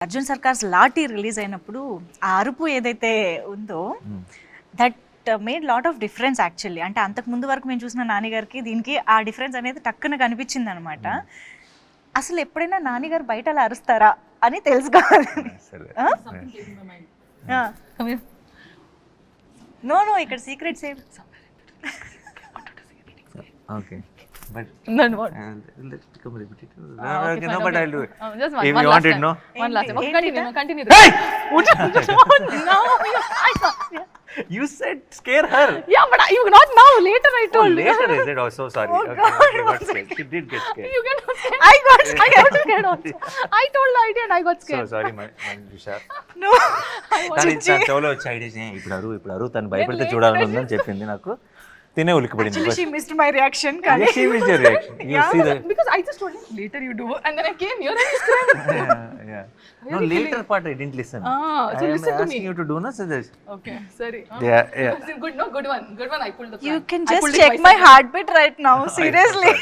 Arjun Circars lathi release అయినప్పుడు ఆ అరుపు ఏదైతే ఉందో that made lot of difference actually. అంటే అంతకు ముందు వరకు మేము చూసిన నానిగారికి దీనికి ఆ డిఫరెన్స్ అనేది టక్కున కనిపించింది అనమాట. అసలు ఎప్పుడైనా నానిగారు బయట అలా అరుస్తారా అని తెలుసుకోవాలి. నో నో ఇక్కడ సీక్రెట్స్ ఏం. Okay, but Then what? let's become repetitive. Okay, No, fine, but okay. I'll do it. Just If one you last want it, time. no? One last time. Okay, continue. No, continue. Hey! No, I thought. You said scare her. Yeah, but you not now. Later, I Oh, told. later is it? Oh, so sorry. Oh, Okay, God, okay, got scared. She did get scared. You get scared. I got scared also. I told the idea and I got So scared. sorry, Manjusha. No. తను చెవులో వచ్చి idea ఇప్పుడు అరు తను భయపడితే చూడాలని ఉందని చెప్పింది నాకు. తినే ఉలికిపడింది. Actually she missed my reaction. Yes, she missed your reaction. You see the Because I just told him later you do, and then I came here and you screamed. yeah. No, later part I didn't listen. So I am listen to asking me. you to do no, so this. Okay, sorry. Yeah. Good, no, good one. Good one. I pulled the plan. You can I just pulled it check myself. my heartbeat right now. Seriously.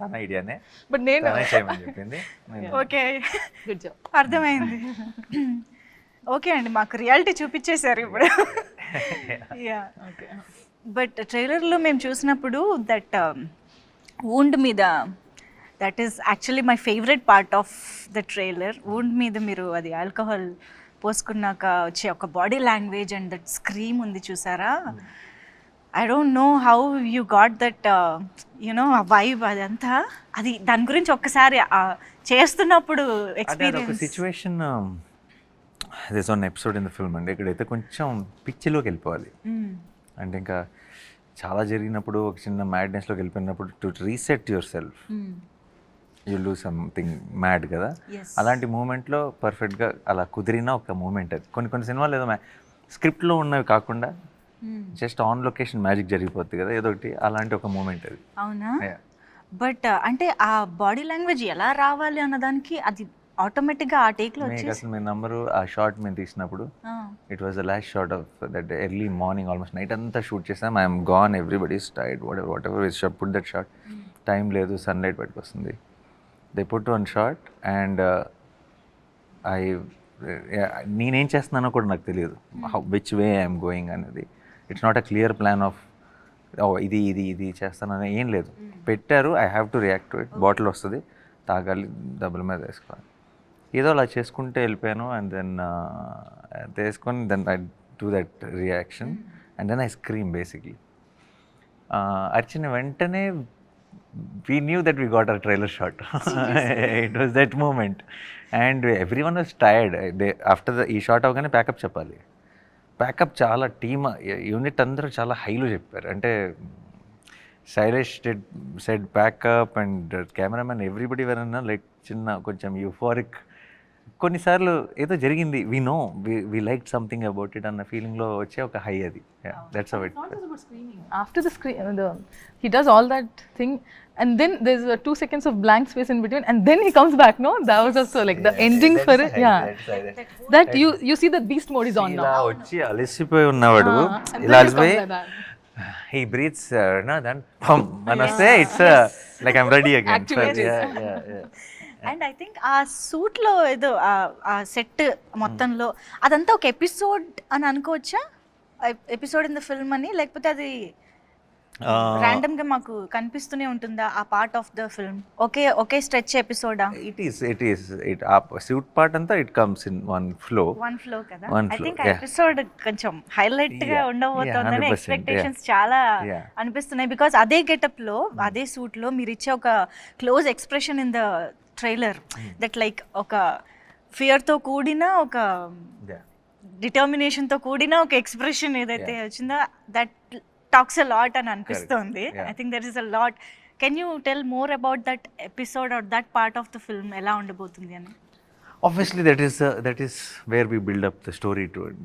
తన ఐడియానే But నేను. తనే చేయమని చెప్పింది. Okay, Good job. అర్థమైంది. Okay అండి, మాకు reality చూపించేశారు ఇప్పుడు. Yeah, Okay. But ట్రైలర్లో మేము చూసినప్పుడు దట్ వూండ్ మీద, that is actually my favourite part of the trailer. Wound మీద మీరు అది ఆల్కహాల్ పోసుకున్నాక వచ్చే ఒక body language and that scream ఉంది చూసారా. I don't know how you got that you know ఆ వైబ్ అదంతా. అది దాని గురించి ఒక్కసారి చేస్తున్నప్పుడు అదే ఒక experience. Situation this one episode in the film అండి. ఇక్కడైతే కొంచెం పిచ్చిలోకి వెళ్ళిపోవాలి. అంటే ఇంకా చాలా జరిగినప్పుడు ఒక చిన్న మ్యాడ్నెస్లోకి వెళ్ళిపోయినప్పుడు to reset your self you do something mad కదా. అలాంటి మూమెంట్లో పర్ఫెక్ట్గా అలా కుదిరిన ఒక మూమెంట్ అది. కొన్ని సినిమాలు ఏదో స్క్రిప్ట్లో ఉన్నవి కాకుండా జస్ట్ ఆన్ లొకేషన్ మ్యాజిక్ జరిగిపోతుంది కదా ఏదో ఒకటి, అలాంటి ఒక మూమెంట్ అది. అవునా? బట్ అంటే ఆ బాడీ లాంగ్వేజ్ ఎలా రావాలి అన్నదానికి అది ఆటోమేటిక్గా ఆ టేక్లో మీకు అసలు మీ నంబరు ఆ షార్ట్ మేము తీసినప్పుడు it was the last shot of that early morning almost night అంతా షూట్ చేసాం. I'm gone, everybody's tired, whatever was put that shot. Time లేదు, సన్లైట్ బయటకు వస్తుంది. They put one shot and నేనేం చేస్తున్నానో కూడా నాకు తెలియదు, విచ్ వే ఐఎమ్ గోయింగ్ అనేది. It's not a clear plan of ఇది ఇది ఇది చేస్తానని ఏం లేదు. పెట్టారు, I have to react to it. Bottle వస్తుంది, తాగాలి, డబ్బుల మీద వేసుకోవాలి, ఏదో అలా చేసుకుంటే వెళ్ళిపోయాను. అండ్ దెన్ వేసుకొని then I do that reaction and then I scream basically. అర్చిన వెంటనే we knew that we got a trailer shot. It was that moment and everyone was tired. After ఈ షాట్ అవగానే pack up చెప్పాలి. Pack up చాలా team unit అందరూ చాలా హైలో చెప్పారు. అంటే శైలేష్ said pack up and cameraman everybody వరన్నా లైక్ చిన్న కొంచెం యూఫోరిక్. కొన్నిసార్లు ఏదో జరిగింది, we no we like something about it అన్న ఫీలింగ్లో వచ్చే ఒక హై అది. That's how it. It's not just about screaming. After the scream, he does all that thing, and then there's 2 seconds of blank space in between, and then he comes back. No, that was also like the ending for it. Yeah, that you see that beast mode is on ఇలా now. వచ్చి అలసిపోయి ఉన్నవాడు And ఇలా then he comes అలసిపోయి like that. he breathes then pum and say it's like I'm ready again. Activated. Yeah. And I think ఆ సూట్లో ఏదో ఆ set మొత్తంలో అదంతా ఒక ఎపిసోడ్ అని అనుకోవచ్చా? ఎపిసోడ్ ఇన్ ద ఫిల్మ్ అని, లేకపోతే అది ర్యాండమ్గా మాకు కనిపిస్తూనే ఉంటుందా ఆ పార్ట్ ఆఫ్ ద ఫిల్మ్? ఒకే స్ట్రెచ్ ఎపిసోడా? it is ఆ సూట్ పార్ట్ అంతా it comes in one flow కదా. One ఐ flow, థింక్ ఆ yeah. ఎపిసోడ్ కొంచెం హైలైట్ గా Yeah, ఉండబోతోందని 100%, ఎక్స్పెక్టేషన్స్ చాలా Yeah. అనిపిస్తున్నాయి. బికాస్ అదే గెటప్ లో అదే సూట్ లో మీరు ఇచ్చే ఒక close expression in the trailer that like ఒక ఫియర్ తో కూడిన ఒక డిటర్మినేషన్ తో కూడిన ఒక ఎక్స్ప్రెషన్ ఏదైతే వచ్చిందో దట్ టాక్స్ అ లాట్ అని అనిపిస్తుంది. I think there is a lot. Can you tell more about that episode or that part of the film ఎలా ఉండబోతుంది అని? Obviously that is where we build up the story to it.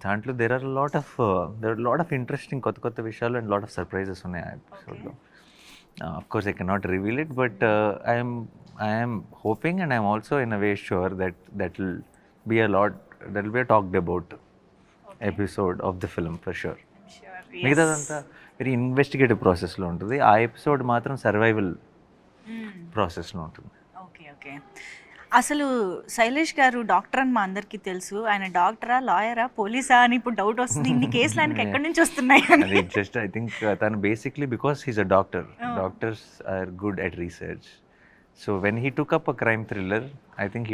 దాంట్లో there are a lot of interesting కొత్త విషయాలు and lot of surprises ఉన్నాయి ఆ ఎపిసోడ్లో. Of course I cannot reveal it, but I am hoping and I am also in a way sure that will be a talked about episode of the film for sure. మిగతాదంతా very investigative ప్రాసెస్లో ఉంటుంది. ఆ episode మాత్రం survival ప్రాసెస్లో ఉంటుంది. Okay. అసలు శైలేష్ గారు doctor అని మా అందరికీ తెలుసు. ఆయన డాక్టరా, లాయరా, పోలీసా అని ఇప్పుడు డౌట్ వస్తుంది. ఇన్ని కేసులు ఆయనకి ఎక్కడి నుంచి వస్తున్నాయి అని. అది జస్ట్ ఐ థింక్ తను basically because he's a doctor. Doctors are good at research. So when he took up a crime thriller, I think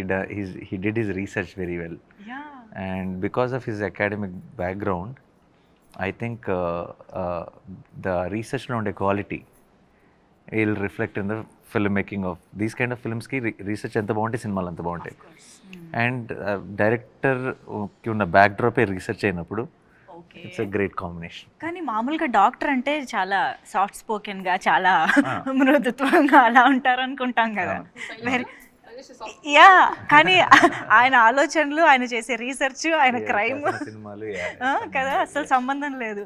he did his research very well. Yeah. And because of his academic background, I think the research lo unde quality will reflect in the filmmaking of these kind of films ki research enta bagunte cinemalu anta baguntayi. And director ki unna backdrop e research ayinappudu it's a great combination. కానీ మామూలుగా doctor అంటే చాలా soft spoken గా, చాలా మృదుత్వంగా అలా ఉంటారు అనుకుంటాం కదా. వెరీ యా, కానీ ఆయన ఆలోచనలు, ఆయన చేసే రీసెర్చ్, ఆయన క్రైమ్ సినిమాలు కదా అసలు సంబంధం లేదు.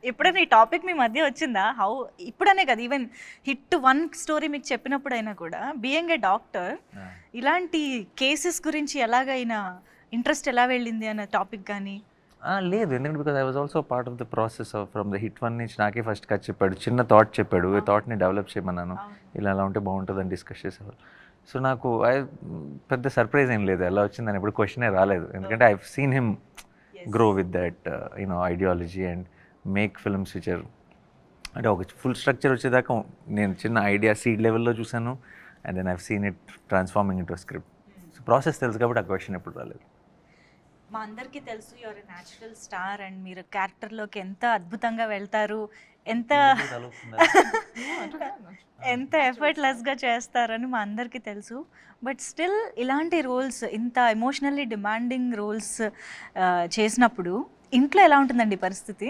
ఎప్పుడైనా ఈ టాపిక్ మీ మధ్య వచ్చిందా? హౌ ఇప్పుడనే కదా, ఈవెన్ హిట్ 1 స్టోరీ మీకు చెప్పినప్పుడైనా కూడా బీయింగ్ ఏ డాక్టర్ ఇలాంటి కేసెస్ గురించి ఎలాగైనా ఇంట్రెస్ట్ ఎలా వెళ్ళింది అన్న టాపిక్ కానీ? లేదు, ఎందుకంటే because I was also part of the process of from the hit 1 నుంచి నాకే ఫస్ట్ కట్ చెప్పాడు, చిన్న థాట్ చెప్పాడు, ఈ థాట్ని డెవలప్ చేయమన్నాను, ఇలా అలా ఉంటే బాగుంటుందని డిస్కస్ చేసేవాళ్ళు. సో నాకు పెద్ద సర్ప్రైజ్ ఏం లేదు ఎలా వచ్చిందని, ఎప్పుడు క్వశ్చనే రాలేదు. ఎందుకంటే I seen him grow with that ideology and make films which are అంటే ఒక ఫుల్ స్ట్రక్చర్ వచ్చేదాకా నేను చిన్న ఐడియా సీడ్ లెవెల్లో చూసాను. And then I've seen it transforming in to script. So process తెలుసు కాబట్టి ఆ క్వశ్చన్ ఎప్పుడు రాలేదు. మా అందరికీ తెలుసు యువర్ న్యాచురల్ స్టార్ అండ్ మీరు క్యారెక్టర్లోకి ఎంత అద్భుతంగా వెళ్తారు, ఎంత ఎఫర్ట్లెస్గా చేస్తారని మా అందరికీ తెలుసు. బట్ స్టిల్ ఇలాంటి రోల్స్, ఇంత ఎమోషనల్లీ డిమాండింగ్ రోల్స్ చేసినప్పుడు ఇంట్లో ఎలా ఉంటుందండి పరిస్థితి?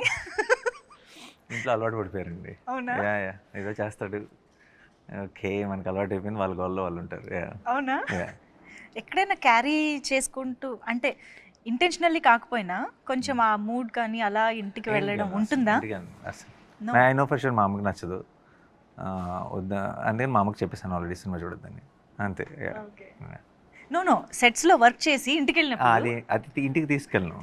ఇంట్లో అలవాటు పడిపోయారండి. అవునా? ఏదో చేస్తాడు, ఓకే మనకు అలవాటు అయిపోయింది, వాళ్ళ గోల్లో వాళ్ళు ఉంటారు. అవునా? ఎక్కడైనా క్యారీ చేసుకుంటూ, అంటే ఇంటెన్షనల్లీ కాకపోయినా కొంచెం ఆ మూడ్ కానీ అలా ఇంటికి వెళ్ళడం ఉంటుందా? ఐ నో ఫర్ షూర్ మా అమ్మకి నచ్చదు, వద్దా అంటే మా అమ్మకి చెప్పేసాను ఆల్రెడీ సినిమా చూడొద్దని, అంతే. నో సెట్స్లో వర్క్ చేసి ఇంటికి వెళ్ళినప్పుడు అది ఇంటికి తీసుకెళ్ళను.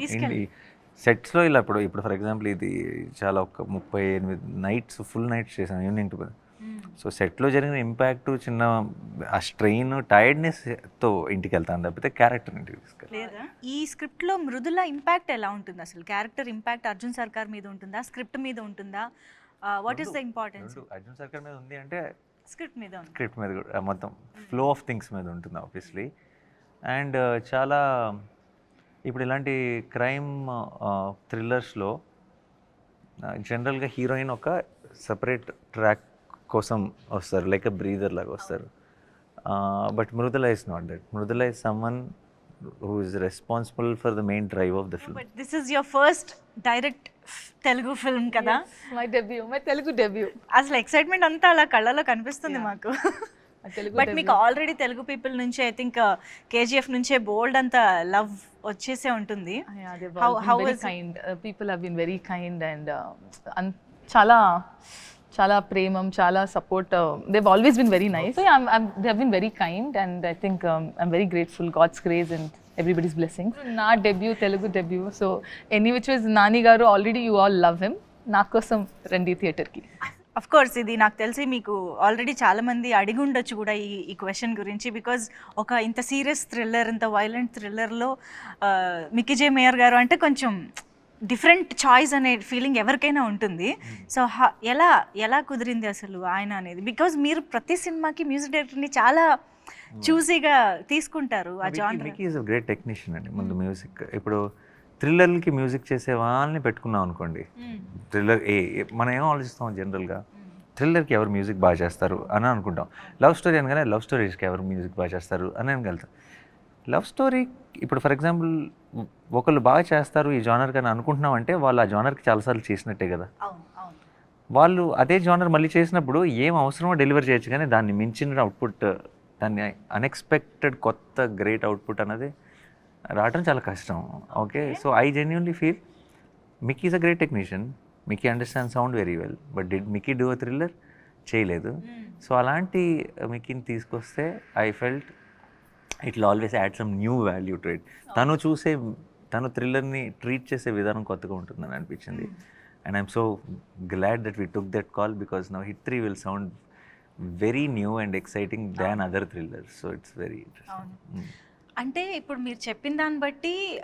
సెట్స్లో ఇలా ఇప్పుడు ఫర్ ఎగ్జాంపుల్ ఇది చాలా ఒక 38 నైట్స్ ఫుల్ నైట్స్ చేశాను ఈవినింగ్ టు. సో సెట్లో జరిగిన ఇంపాక్ట్, చిన్న ఆ స్ట్రెయిన్, టైర్డ్నెస్తో ఇంటికి వెళ్తాను తప్పితే క్యారెక్టర్ ఇంటికి తీసుకెళ్ళి. ఈ స్క్రిప్ట్లో మృదుల ఇంపాక్ట్ ఎలా ఉంటుంది అసలు? క్యారెక్టర్ ఇంపాక్ట్ అర్జున్ సర్కార్ మీద ఉంటుందా, స్క్రిప్ట్ మీద ఉంటుందా? What is the importance? Arjun సర్కార్ మీద ఉంది అంటే స్క్రిప్ట్ మీద కూడా మొత్తం ఫ్లో ఆఫ్ థింగ్స్ మీద ఉంటుంది ఆబ్వియస్లీ. అండ్ చాలా ఇప్పుడు ఇలాంటి క్రైమ్ థ్రిల్లర్స్లో జనరల్గా హీరోయిన్ ఒక సపరేట్ ట్రాక్ కోసం వస్తారు, లైక్ బ్రీదర్ లాగా వస్తారు. But Mridula is not that. Mridula is someone who is responsible for the main drive of the film. But this is your first direct Telugu film కదా? My Telugu debut. అసలు excitement అంతా అలా కళ్ళలో కనిపిస్తుంది మాకు. బట్ మీకు ఆల్రెడీ తెలుగు పీపుల్ నుంచి ఐ థింక్ కేజీఎఫ్ నుంచే బోల్డ్ అంత లవ్ వచ్చేసే ఉంటుంది. People have been very kind and చాలా చాలా ప్రేమం, చాలా support. they've always been very nice. So yeah, they have been very kind and I think I'm very grateful. God's grace and everybody's blessings. Na debut, Telugu debut. So any which was Nani garu, already you all love him. Na kosam randi theater ki. Of course ఇది నాకు తెలిసి మీకు already చాలామంది అడిగి ఉండొచ్చు కూడా ఈ question గురించి. బికాజ్ ఒక ఇంత సీరియస్ థ్రిల్లర్, ఇంత వైలెంట్ థ్రిల్లర్లో మిక్కీ జే మేయర్ గారు అంటే కొంచెం డిఫరెంట్ చాయిస్ అనే ఫీలింగ్ ఎవరికైనా ఉంటుంది. సో ఎలా కుదిరింది అసలు ఆయన అనేది? బికాజ్ మీరు ప్రతి సినిమాకి మ్యూజిక్ డైరెక్టర్ని చాలా చూసీగా తీసుకుంటారు. ఆ genre. Mickey is a great technician అండి. ముందు మ్యూజిక్, ఇప్పుడు థ్రిల్లర్కి మ్యూజిక్ చేసే వాళ్ళని పెట్టుకున్నాం అనుకోండి, థ్రిల్లర్ మనం ఏం ఆలోచిస్తాం జనరల్గా, థ్రిల్లర్కి ఎవరు మ్యూజిక్ బాగా చేస్తారు అని అనుకుంటాం. లవ్ స్టోరీ అనగానే లవ్ స్టోరీస్కి ఎవరు మ్యూజిక్ బాగా చేస్తారు అని అనగలుగుతాం. లవ్ స్టోరీ ఇప్పుడు ఫర్ ఎగ్జాంపుల్ ఒకళ్ళు బాగా చేస్తారు ఈ జానర్ కానీ అనుకుంటున్నాం అంటే వాళ్ళు ఆ జానర్కి చాలాసార్లు చేసినట్టే కదా. వాళ్ళు అదే జానర్ మళ్ళీ చేసినప్పుడు ఏం అవసరమో డెలివర్ చేయొచ్చు, కానీ దాన్ని మించిన అవుట్పుట్, దాన్ని అన్ఎక్స్పెక్టెడ్ కొత్త గ్రేట్ అవుట్పుట్ అన్నది రావడం చాలా కష్టం. Okay, so I genuinely feel Mickey is a great technician. Mickey understand sound very well. But did Mickey do a thriller? చేయలేదు. సో అలాంటి మిక్కీని తీసుకొస్తే I felt it will always add some new value to it. తను థ్రిల్లర్ని treat చేసే విధానం కొత్తగా ఉంటుందని అనిపించింది. And I'm so glad that we took that call because now hit 3 will sound very new and exciting than other thrillers. So it's very అవును. Interesting. అంటే ఇప్పుడు మీరు చెప్పిన దాన్ని బట్టి